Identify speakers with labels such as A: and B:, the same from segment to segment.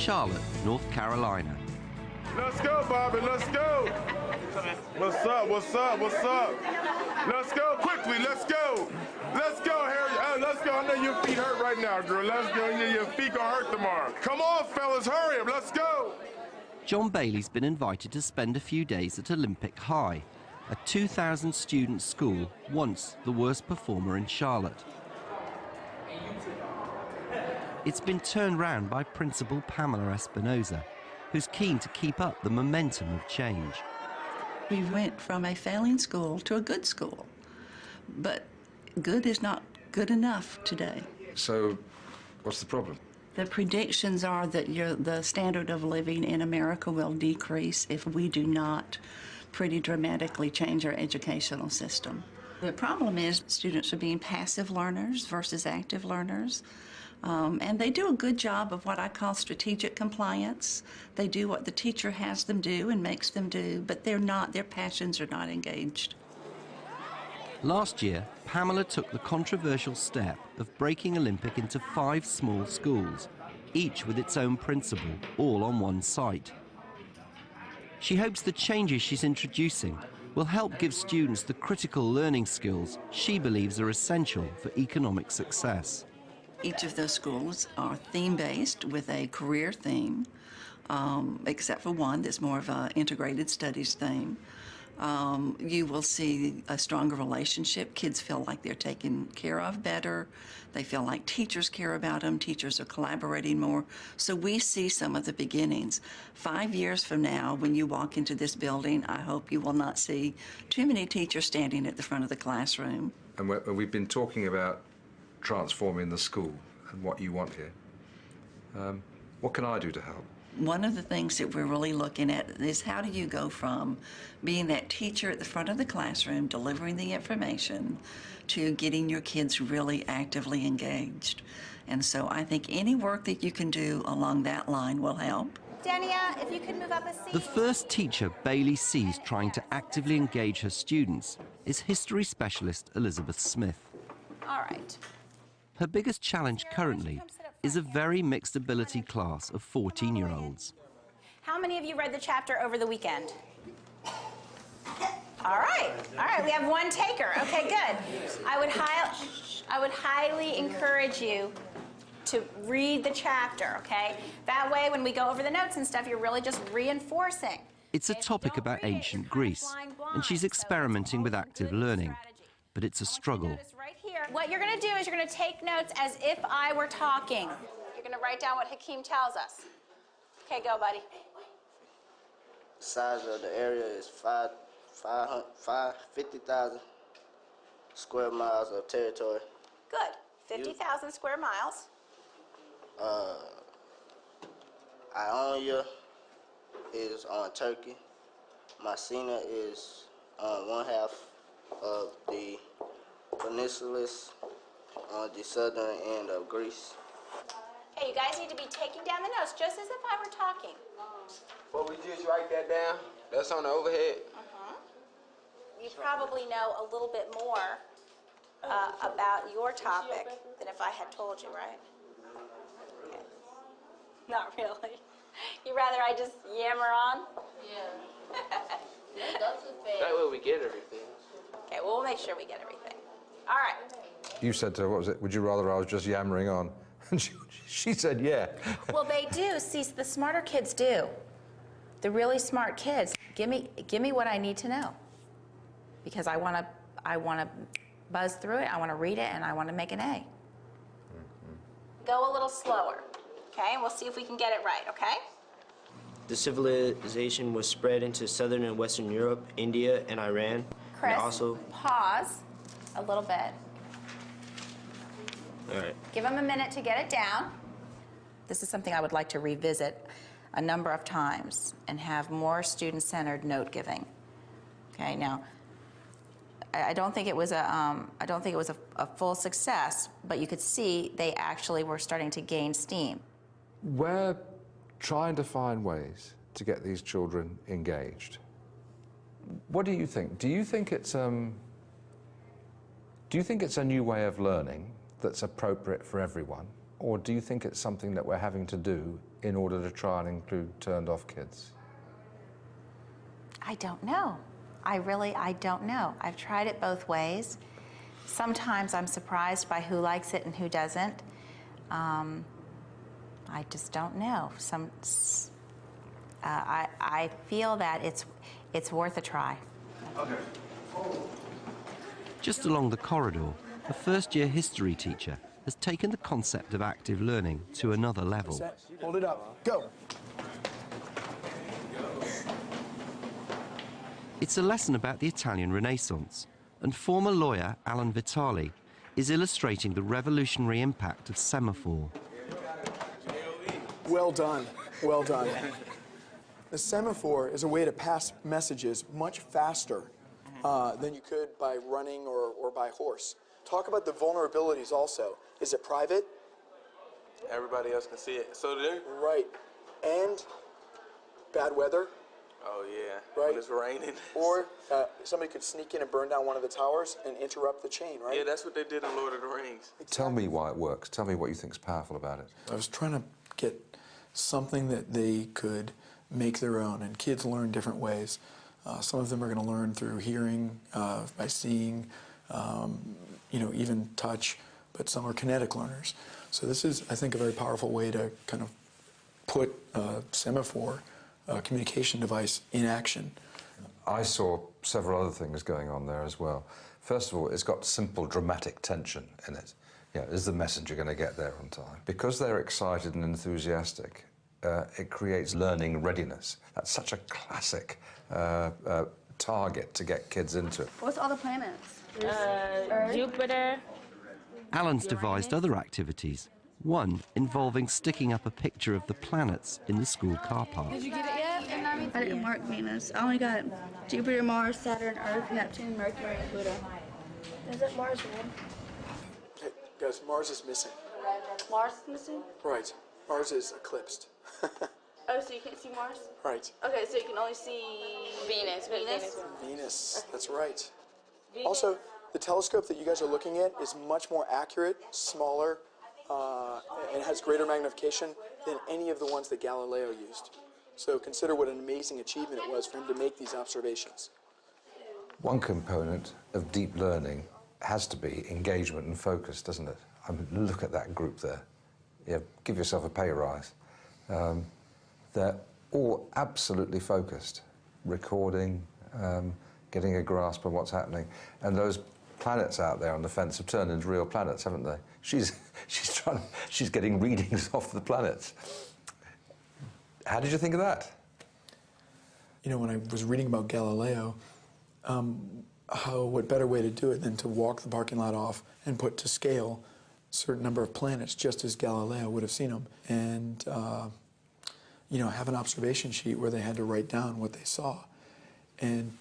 A: Charlotte, North Carolina.
B: Let's go, Bobby, let's go. What's up, what's up, what's up? Let's go, quickly, let's go. Let's go, Harry, let's go. I know your feet hurt right now, girl. Let's go, your feet gonna hurt tomorrow. Come on, fellas, hurry up, let's go.
A: John Bailey's been invited to spend a few days at Olympic High, a 2,000-student school, once the worst performer in Charlotte. It's been turned round by Principal Pamela Espinoza, who's keen to keep up the momentum of change.
C: We went from a failing school to a good school, but good is not good enough today.
D: So, what's the problem?
C: The predictions are that the standard of living in America will decrease if we do not pretty dramatically change our educational system. The problem is students are being passive learners versus active learners. And they do a good job of what I call strategic compliance. They do what the teacher has them do and makes them do, but their passions are not engaged.
A: Last year, Pamela took the controversial step of breaking Olympic into 5 small schools, each with its own principal, all on one site. She hopes the changes she's introducing will help give students the critical learning skills she believes are essential for economic success.
C: Each of those schools are theme-based with a career theme, except for one that's more of an integrated studies theme. You will see a stronger relationship. Kids feel like they're taken care of better. They feel like teachers care about them. Teachers are collaborating more. So we see some of the beginnings. 5 years from now, when you walk into this building, I hope you will not see too many teachers standing at the front of the classroom.
D: And we've been talking about transforming the school and what you want here. What can I do to help?
C: One of the things that we're really looking at is how do you go from being that teacher at the front of the classroom, delivering the information, to getting your kids really actively engaged. And so I think any work that you can do along that line will help.
E: Dania, if you could move up a seat.
A: The first teacher Bailey sees trying to actively engage her students is history specialist Elizabeth Smith.
E: All right.
A: Her biggest challenge currently is a very mixed ability class of 14-year-olds.
E: How many of you read the chapter over the weekend? All right, we have one taker. Okay, good. I would highly encourage you to read the chapter, okay? That way, when we go over the notes and stuff, you're really just reinforcing.
A: It's a topic about ancient Greece, and she's experimenting with active learning, but it's a struggle.
E: What you're going to do is you're going to take notes as if I were talking. You're going to write down what Hakeem tells us. Okay, go, buddy.
F: The size of the area is 50,000 square miles of territory.
E: Good. 50,000 square miles.
F: Ionia is on Turkey. Mycena is on one half of the peninsulas on the southern end of Greece.
E: Hey, you guys need to be taking down the notes just as if I were talking.
G: Well, we just write that down. That's on the overhead.
E: You probably know a little bit more about your topic than if I had told you, right? Okay. Not really. You rather I just yammer on?
H: Yeah. That's a fair.
G: That way we get everything.
E: Okay, well, we'll make sure we get everything. All right.
D: You said to her, what was it? Would you rather I was just yammering on? And she said, yeah.
E: Well, they do. See, the smarter kids do. The really smart kids. Give me what I need to know, because I want to buzz through it. I want to read it, and I want to make an A. Go a little slower, okay? And we'll see if we can get it right, okay?
I: The civilization was spread into southern and western Europe, India, and Iran.
E: Chris,
I: and also
E: pause a little bit.
I: All right.
E: Give them a minute to get it down. This is something I would like to revisit a number of times and have more student-centered note-giving. Okay, now, I don't think it was a full success, but you could see they actually were starting to gain steam.
D: We're trying to find ways to get these children engaged. What do you think? Do you think it's a new way of learning that's appropriate for everyone? Or do you think it's something that we're having to do in order to try and include turned-off kids?
E: I don't know. I don't know. I've tried it both ways. Sometimes I'm surprised by who likes it and who doesn't. I just don't know. I feel that it's worth a try.
B: Okay.
A: Just along the corridor, a first-year history teacher has taken the concept of active learning to another level.
J: Set, hold it up, go.
A: It's a lesson about the Italian Renaissance, and former lawyer Alan Vitali is illustrating the revolutionary impact of semaphore.
J: Well done, well done. The semaphore is a way to pass messages much faster than you could by running or by horse. Talk about the vulnerabilities also. Is it private?
G: Everybody else can see it. So there.
J: Right. And bad weather?
G: Oh yeah.
J: Right.
G: When it's raining.
J: Or somebody could sneak in and burn down one of the towers and interrupt the chain, right?
G: Yeah, that's what they did in Lord of the Rings.
D: Tell me why it works. Tell me what you think is powerful about it.
J: I was trying to get something that they could make their own, and kids learn different ways. Some of them are going to learn through hearing, by seeing, even touch, but some are kinetic learners. So this is, I think, a very powerful way to kind of put a semaphore communication device in action.
D: I saw several other things going on there as well. First of all, it's got simple dramatic tension in it. Is the messenger going to get there on time? Because they're excited and enthusiastic, it creates learning readiness. That's such a classic target to get kids into.
H: What's all the planets?
K: Jupiter.
A: Alan's devised other activities, one involving sticking up a picture of the planets in the school car park.
H: Did you get it yet? I didn't mark Venus. I only got Jupiter, Mars, Saturn, Earth, Neptune, Mercury, and Pluto. Isn't Mars red?
J: Hey, guys, Mars is missing.
H: Mars is missing?
J: Right. Mars is eclipsed.
H: Oh, so you can't see Mars?
J: Right.
H: Okay, so you can only see Venus.
J: Venus, that's right. Also, the telescope that you guys are looking at is much more accurate, smaller, and has greater magnification than any of the ones that Galileo used. So consider what an amazing achievement it was for him to make these observations.
D: One component of deep learning has to be engagement and focus, doesn't it? I mean, look at that group there. Give yourself a pay rise. They're all absolutely focused, recording, getting a grasp of what's happening. And those planets out there on the fence have turned into real planets, haven't they? She's getting readings off the planets. How did you think of that?
J: You know, when I was reading about Galileo, what better way to do it than to walk the parking lot off and put to scale a certain number of planets, just as Galileo would have seen them, and have an observation sheet where they had to write down what they saw. And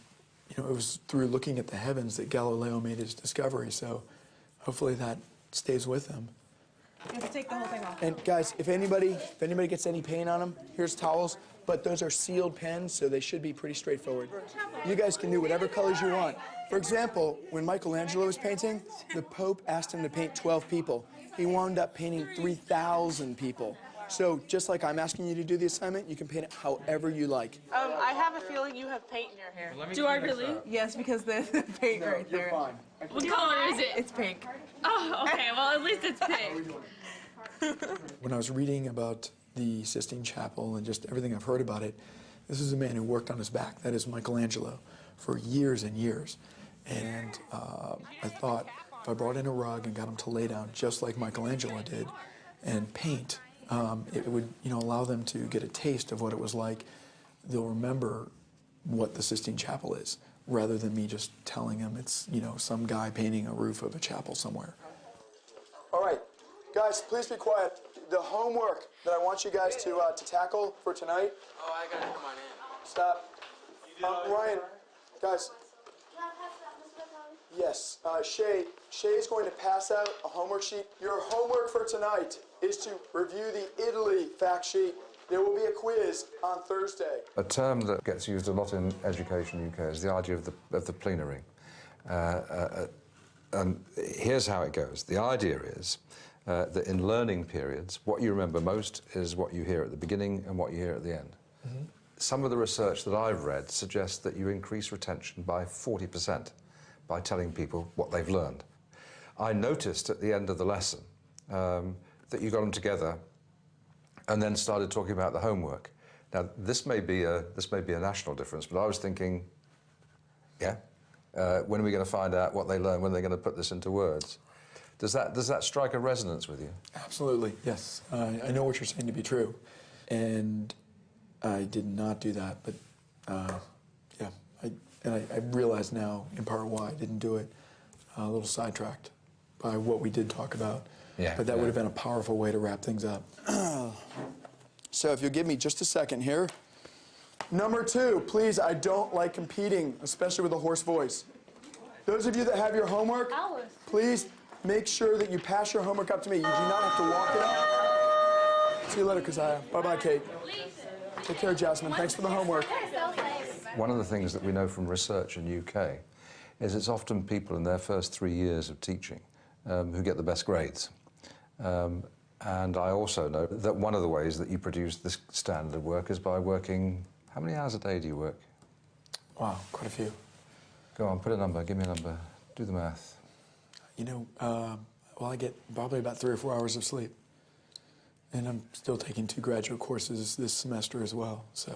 J: it was through looking at the heavens that Galileo made his discovery, so hopefully that stays with him.
L: You have to take the whole thing off.
J: And guys, if anybody gets any paint on them, here's towels, but those are sealed pens, so they should be pretty straightforward. You guys can do whatever colors you want. For example, when Michelangelo was painting, the Pope asked him to paint 12 people. He wound up painting 3,000 people. So just like I'm asking you to do the assignment, you can paint it however you like.
L: I have a feeling you have paint in your hair.
K: Do I really?
L: Yes, because the paint right there.
J: You're fine.
K: What color is it?
L: It's pink.
K: Oh, okay. Well, at least it's pink.
J: When I was reading about the Sistine Chapel and just everything I've heard about it, this is a man who worked on his back. That is Michelangelo for years and years. And I thought if I brought in a rug and got him to lay down just like Michelangelo did and paint, it would allow them to get a taste of what it was like. They'll remember what the Sistine Chapel is, rather than me just telling them it's some guy painting a roof of a chapel somewhere. All right, guys, please be quiet. The homework that I want you guys to tackle for tonight.
G: Oh, I gotta come on in.
J: Stop. Ryan, guys. Yes, Shay's going to pass out a homework sheet. Your homework for tonight is to review the Italy fact sheet. There will be a quiz on Thursday.
D: A term that gets used a lot in education UK is the idea of the plenary. And here's how it goes. The idea is that in learning periods, what you remember most is what you hear at the beginning and what you hear at the end. Mm-hmm. Some of the research that I've read suggests that you increase retention by 40% by telling people what they've learned. I noticed at the end of the lesson that you got them together and then started talking about the homework. Now, this may be a national difference, but I was thinking, yeah, when are we going to find out what they learn, when they're going to put this into words? Does that strike a resonance with you?
J: Absolutely, yes. I know what you're saying to be true, and I did not do that, but yeah, I realize now in part why I didn't do it. A little sidetracked by what we did talk about, but that would have been a powerful way to wrap things up. So if you'll give me just a second here. Number 2, please, I don't like competing, especially with a hoarse voice. Those of you that have your homework, please make sure that you pass your homework up to me. You do not have to walk it. See you later, Keziah. Bye-bye, Kate. Take care, Jasmine. Thanks for the homework.
D: One of the things that we know from research in the UK is it's often people in their first 3 years of teaching who get the best grades. And I also know that one of the ways that you produce this standard of work is by working... How many hours a day do you work?
J: Wow, quite a few.
D: Go on, put a number, give me a number, do the math.
J: You know, well, I get probably about 3 or 4 hours of sleep. And I'm still taking 2 graduate courses this semester as well, so.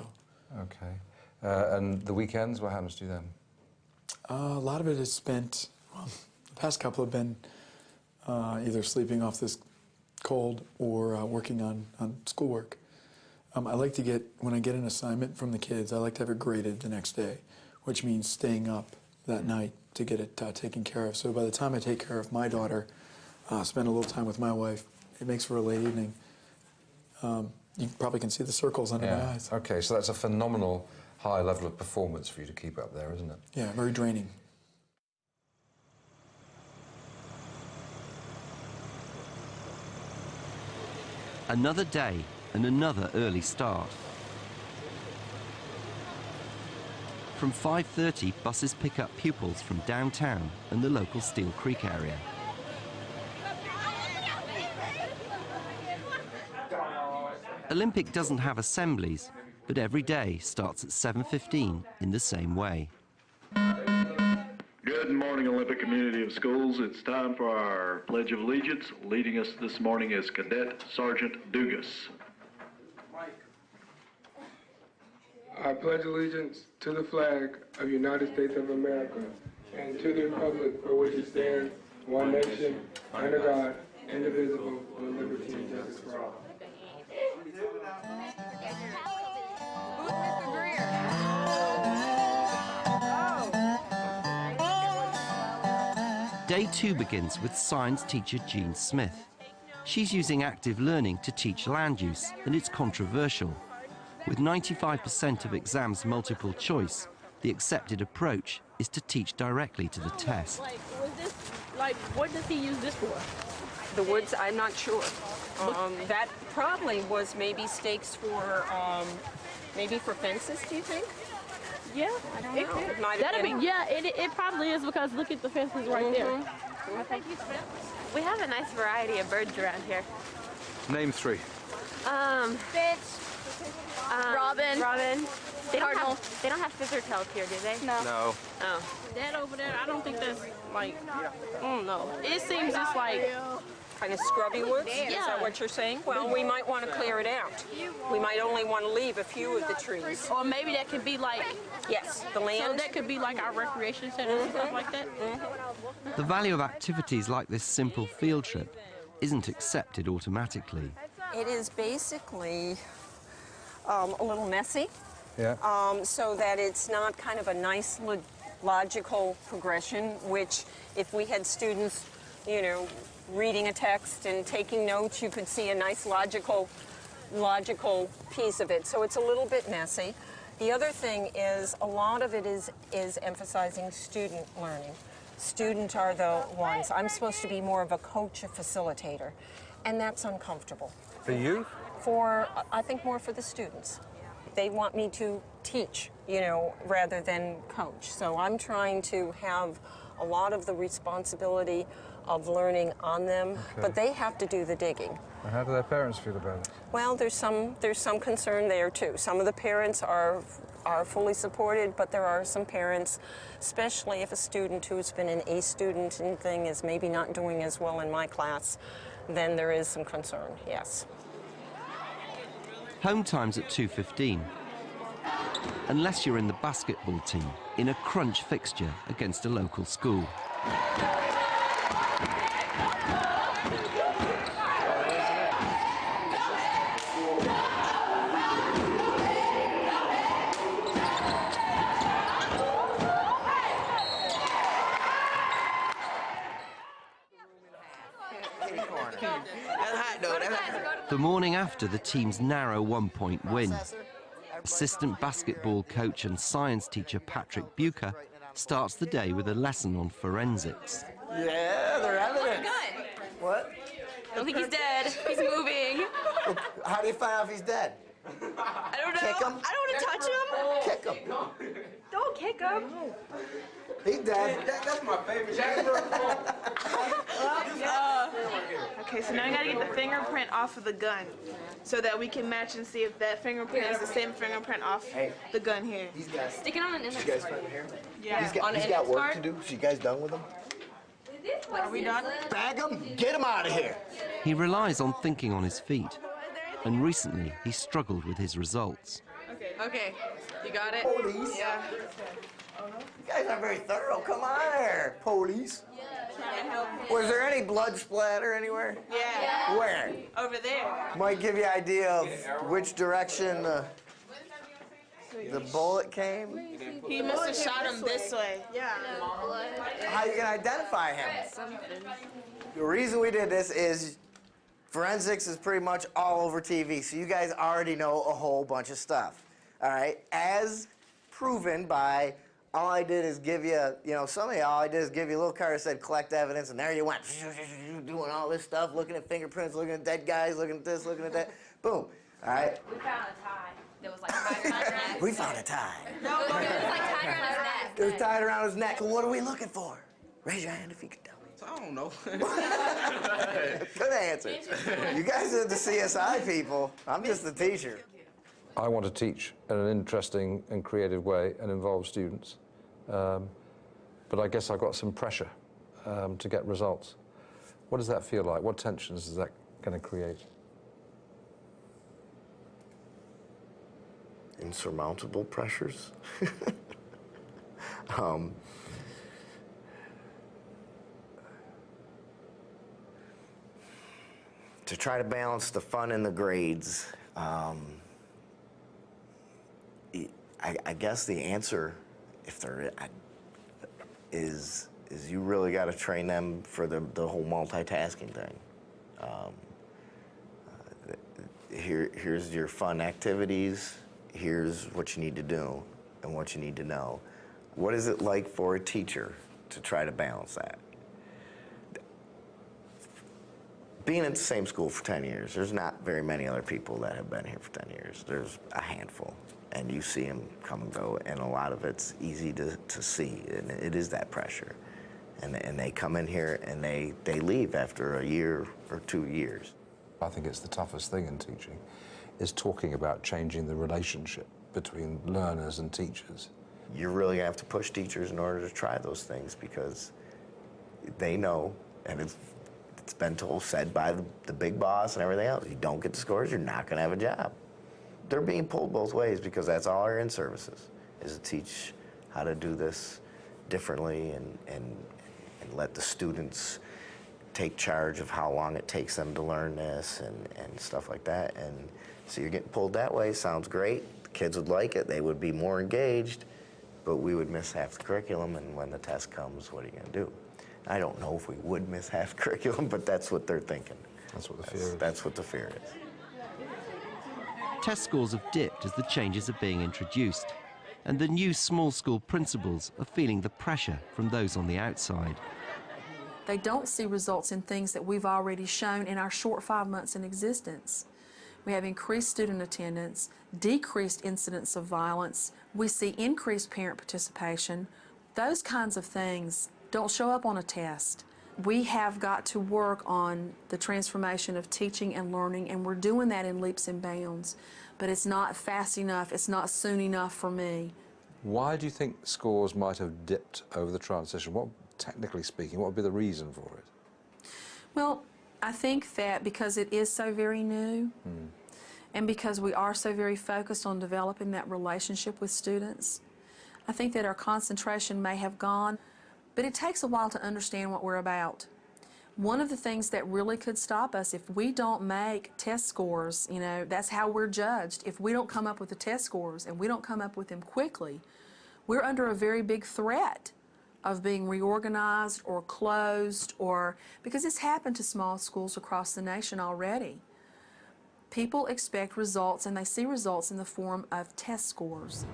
D: Okay. And the weekends, what happens to you then?
J: A lot of it is spent, well, the past couple have been either sleeping off this cold or working on schoolwork. I like to get, when I get an assignment from the kids, I like to have it graded the next day, which means staying up that night to get it taken care of. So by the time I take care of my daughter, spend a little time with my wife, it makes for a late evening. You probably can see the circles under my eyes.
D: Okay, so that's a phenomenal high level of performance for you to keep up there, isn't it?
J: Yeah, very draining.
A: Another day and another early start. From 5:30, buses pick up pupils from downtown and the local Steel Creek area. Olympic doesn't have assemblies, but every day starts at 7:15 in the same way.
M: Good morning, Olympic community of schools. It's time for our Pledge of Allegiance. Leading us this morning is Cadet Sergeant Dugas.
N: I pledge allegiance to the flag of the United States of America and to the republic for which it stands, one nation, under God, indivisible, with liberty and justice for all.
A: Day 2 begins with science teacher Jean Smith. She's using active learning to teach land use, and it's controversial. With 95% of exams multiple choice, the accepted approach is to teach directly to the test.
K: What does he use this for?
O: The woods, I'm not sure. That probably was maybe stakes for, maybe for fences, do you think?
K: Yeah,
O: I don't know. It might have been.
K: It probably is, because look at the fences right there.
P: We have a nice variety of birds around here.
D: Name 3.
P: Finch, robin. They don't have scissor tails here, do they?
K: No.
D: No.
P: Oh.
K: That over there, I don't think that's like, no. It seems just like
O: kind of scrubby woods?
K: Yeah.
O: Is that what you're saying? Well, we might want to clear it out. We might only want to leave a few of the trees.
K: Or maybe that could be like...
O: Yes, the land.
K: So that could be like our recreation center and stuff like that?
A: The value of activities like this simple field trip isn't accepted automatically.
O: It is basically a little messy.
D: Yeah.
O: So that it's not kind of a nice logical progression, which if we had students, you know, reading a text and taking notes, you could see a nice logical piece of it. So it's a little bit messy. The other thing is a lot of it is emphasizing student learning. Students are the ones. I'm supposed to be more of a coach, a facilitator, and that's uncomfortable.
D: For you?
O: I think more for the students. They want me to teach, you know, rather than coach. So I'm trying to have a lot of the responsibility of learning on them, but they have to do the digging.
D: And how do their parents feel about it?
O: Well, there's some concern there too. Some of the parents are fully supported, but there are some parents, especially if a student who's been an A student and thing is maybe not doing as well in my class, then there is some concern, yes.
A: Home time's at 2:15. Unless you're in the basketball team, in a crunch fixture against a local school. The morning after the team's narrow 1-point win, assistant basketball coach and science teacher Patrick Bucher starts the day with a lesson on forensics.
Q: Yeah, they're evidence. What?
P: I don't think he's dead. He's moving.
Q: How do you find out if he's dead?
P: I don't know.
Q: Kick him?
P: I don't want to touch him.
Q: Kick him.
P: Don't kick him.
Q: He's dead.
G: That's my favorite chapter.
L: Okay, so now we gotta get the fingerprint off of the gun so that we can match and see if that fingerprint is the same fingerprint off the gun here.
Q: These guys.
P: Stick it on an index
Q: You guys
P: card.
Q: find here?
L: Yeah.
Q: He's got work to do. So you guys done with him?
L: Are we done?
Q: Bag him. Get him out of here.
A: He relies on thinking on his feet, and recently he struggled with his results.
L: Okay. You got it?
Q: Police.
L: Yeah.
Q: You guys aren't very thorough. Come on there, police. Was there any blood splatter anywhere?
L: Yeah.
Q: Where?
L: Over there.
Q: Might give you an idea of which direction the bullet came.
L: He must have shot him this way. Yeah.
Q: How you gonna identify him? The reason we did this is forensics is pretty much all over TV, so you guys already know a whole bunch of stuff. All right, as proven by all I did is give you, some of y'all, I did is give you a little card that said collect evidence, and there you went, doing all this stuff, looking at fingerprints, looking at dead guys, looking at this, looking at that. Boom. All right.
P: We found a tie that was like tied around his neck.
Q: We found a tie.
P: No, it was like tied around his neck.
Q: It was tied around his neck. What are we looking for? Raise your hand if you can tell me.
G: I don't know.
Q: Good answer. You guys are the CSI people. I'm just the teacher.
D: I want to teach in an interesting and creative way and involve students. But I guess I've got some pressure to get results. What does that feel like? What tensions is that going to create?
Q: Insurmountable pressures. To try to balance the fun and the grades, I guess the answer, if there is you really got to train them for the whole multitasking thing. Here's your fun activities. Here's what you need to do and what you need to know. What is it like for a teacher to try to balance that? Being at the same school for 10 years, there's not very many other people that have been here for 10 years. There's a handful, and you see them come and go, and a lot of it's easy to see, and it is that pressure. And they come in here and they leave after a year or 2 years.
D: I think it's the toughest thing in teaching, is talking about changing the relationship between learners and teachers.
Q: You're really gonna have to push teachers in order to try those things, because they know, and it's been said by the big boss and everything else, you don't get the scores, you're not gonna have a job. They're being pulled both ways, because that's all our in-services, is to teach how to do this differently and let the students take charge of how long it takes them to learn this and stuff like that. And so you're getting pulled that way. Sounds great. The kids would like it. They would be more engaged, but we would miss half the curriculum, and when the test comes, what are you going to do? I don't know if we would miss half the curriculum, but that's what they're thinking.
D: That's what the fear is.
Q: That's what the fear is.
A: Test scores have dipped as the changes are being introduced, and the new small school principals are feeling the pressure from those on the outside.
R: They don't see results in things that we've already shown in our short 5 months in existence. We have increased student attendance, decreased incidents of violence, we see increased parent participation. Those kinds of things don't show up on a test. We have got to work on the transformation of teaching and learning, and we're doing that in leaps and bounds. But it's not fast enough, it's not soon enough for me.
D: Why do you think scores might have dipped over the transition? What, technically speaking, what would be the reason for it?
R: Well, I think that because it is so very new, and because we are so very focused on developing that relationship with students, I think that our concentration may have gone, but it takes a while to understand what we're about. One of the things that really could stop us, if we don't make test scores, you know, that's how we're judged. If we don't come up with the test scores and we don't come up with them quickly, we're under a very big threat of being reorganized or closed, or because it's happened to small schools across the nation already. People expect results, and they see results in the form of test scores.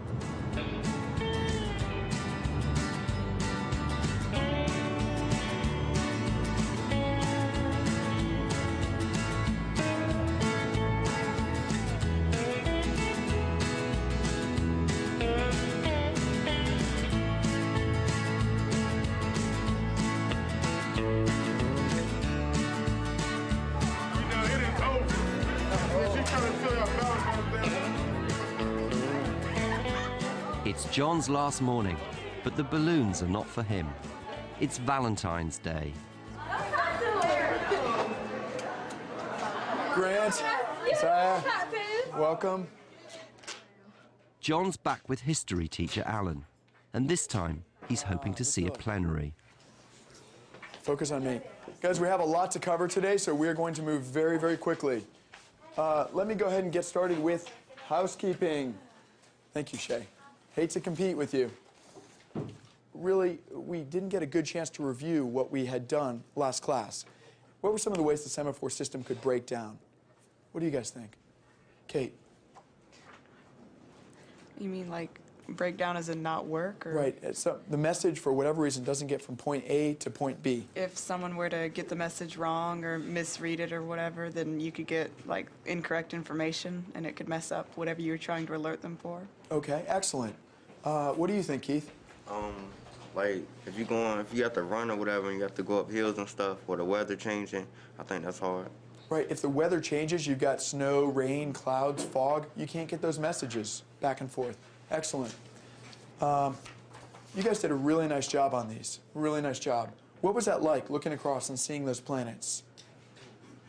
A: It's John's last morning, but the balloons are not for him. It's Valentine's Day.
J: Grant, Isaiah, welcome.
A: John's back with history teacher Alan, and this time he's hoping to see a plenary.
J: Focus on me. Guys, we have a lot to cover today, so we're going to move very, very quickly. Let me go ahead and get started with housekeeping. Thank you, Shay. Hate to compete with you. Really, we didn't get a good chance to review what we had done last class. What were some of the ways the semaphore system could break down? What do you guys think? Kate?
S: You mean like break down as in not work? Or?
J: Right. So the message, for whatever reason, doesn't get from point A to point B.
S: If someone were to get the message wrong or misread it or whatever, then you could get like incorrect information and it could mess up whatever you were trying to alert them for.
J: Okay, excellent. What do you think, Keith?
G: Like if you have to run or whatever and you have to go up hills and stuff, or the weather changing, I think that's hard.
J: Right, if the weather changes, you've got snow, rain, clouds, fog, you can't get those messages back and forth. Excellent. You guys did a really nice job on these. Really nice job. What was that like, looking across and seeing those planets?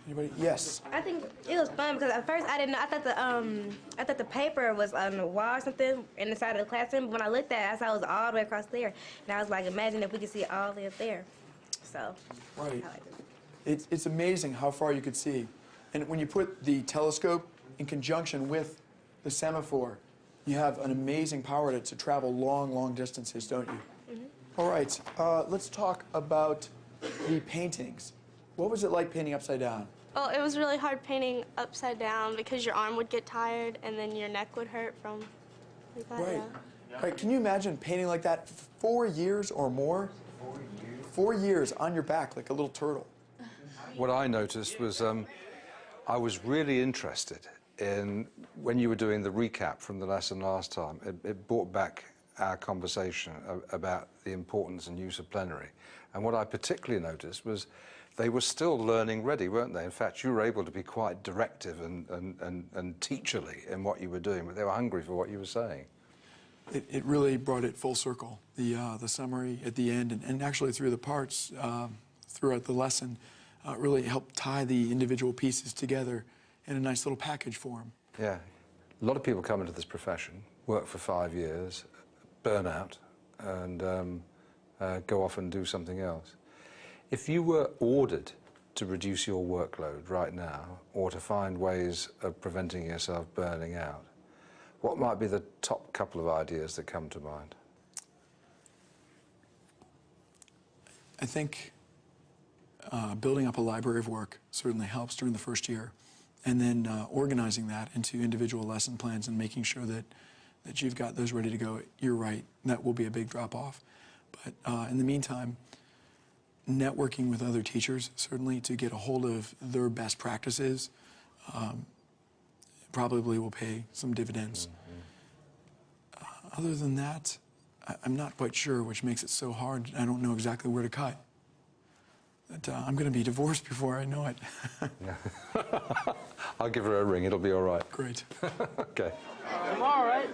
J: Anybody? Yes.
T: I think it was fun because at first I didn't know. I thought the paper was on the wall or something in the side of the classroom. But when I looked at it, I saw it was all the way across there, and I was like, imagine if we could see it all the way up there. So.
J: Right. It's amazing how far you could see, and when you put the telescope in conjunction with the semaphore, you have an amazing power to travel long, long distances, don't you? Mm-hmm. All right. Let's talk about the paintings. What was it like painting upside down?
U: Well, it was really hard painting upside down because your arm would get tired and then your neck would hurt from like that.
J: Right.
U: Yeah.
J: Right. Can you imagine painting like that for 4 years or more? 4 years. 4 years on your back like a little turtle.
D: What I noticed was I was really interested in, when you were doing the recap from the lesson last time, it brought back our conversation about the importance and use of plenary. And what I particularly noticed was they were still learning ready, weren't they? In fact, you were able to be quite directive and teacherly in what you were doing, but they were hungry for what you were saying.
J: It really brought it full circle, the summary at the end, and actually through the parts throughout the lesson, really helped tie the individual pieces together in a nice little package form.
D: Yeah. A lot of people come into this profession, work for 5 years, burn out, and go off and do something else. If you were ordered to reduce your workload right now, or to find ways of preventing yourself burning out, what might be the top couple of ideas that come to mind?
J: I think building up a library of work certainly helps during the first year, and then organizing that into individual lesson plans and making sure that you've got those ready to go. You're right, that will be a big drop-off. But in the meantime, networking with other teachers, certainly, to get a hold of their best practices, probably will pay some dividends. Mm-hmm. Other than that, I'm not quite sure, which makes it so hard. I don't know exactly where to cut. But I'm going to be divorced before I know it.
D: I'll give her a ring. It'll be all right.
J: Great.
D: Okay.
K: I'm all right.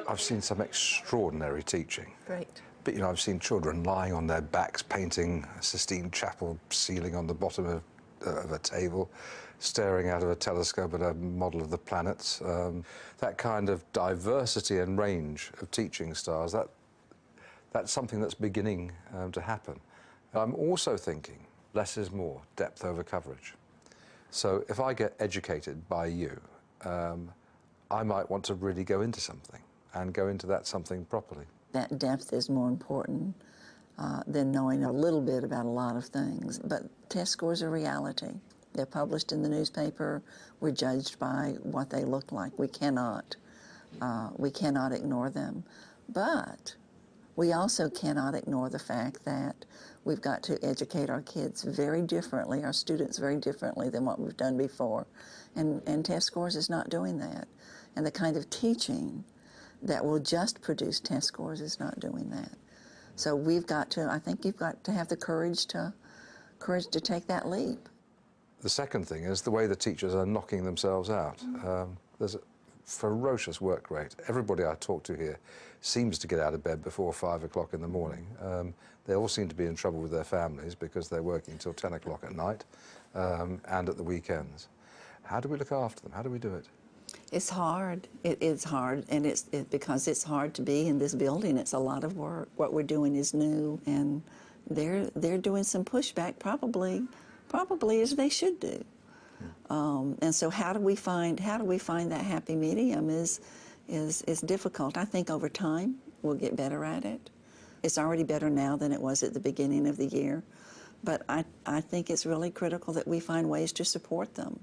D: I've seen some extraordinary teaching.
C: Great.
D: But, you know, I've seen children lying on their backs painting a Sistine Chapel ceiling on the bottom of a table, staring out of a telescope at a model of the planets. That kind of diversity and range of teaching styles, that's something that's beginning to happen. I'm also thinking less is more, depth over coverage. So if I get educated by you, I might want to really go into something and go into that something properly.
C: That depth is more important than knowing a little bit about a lot of things. But test scores are reality. They're published in the newspaper. We're judged by what they look like. We cannot ignore them. But we also cannot ignore the fact that we've got to educate our kids very differently, our students very differently than what we've done before. And test scores is not doing that. And the kind of teaching that will just produce test scores is not doing that. So we've got to, I think you've got to have the courage to take that leap.
D: The second thing is the way the teachers are knocking themselves out. There's a ferocious work rate. Everybody I talk to here seems to get out of bed before 5 o'clock in the morning. They all seem to be in trouble with their families because they're working until 10 o'clock at night and at the weekends. How do we look after them? How do we do it?
C: It's hard. It is hard, and because it's hard to be in this building. It's a lot of work. What we're doing is new, and they're doing some pushback, probably as they should do. And so, how do we find that happy medium is difficult. I think over time we'll get better at it. It's already better now than it was at the beginning of the year, but I think it's really critical that we find ways to support them.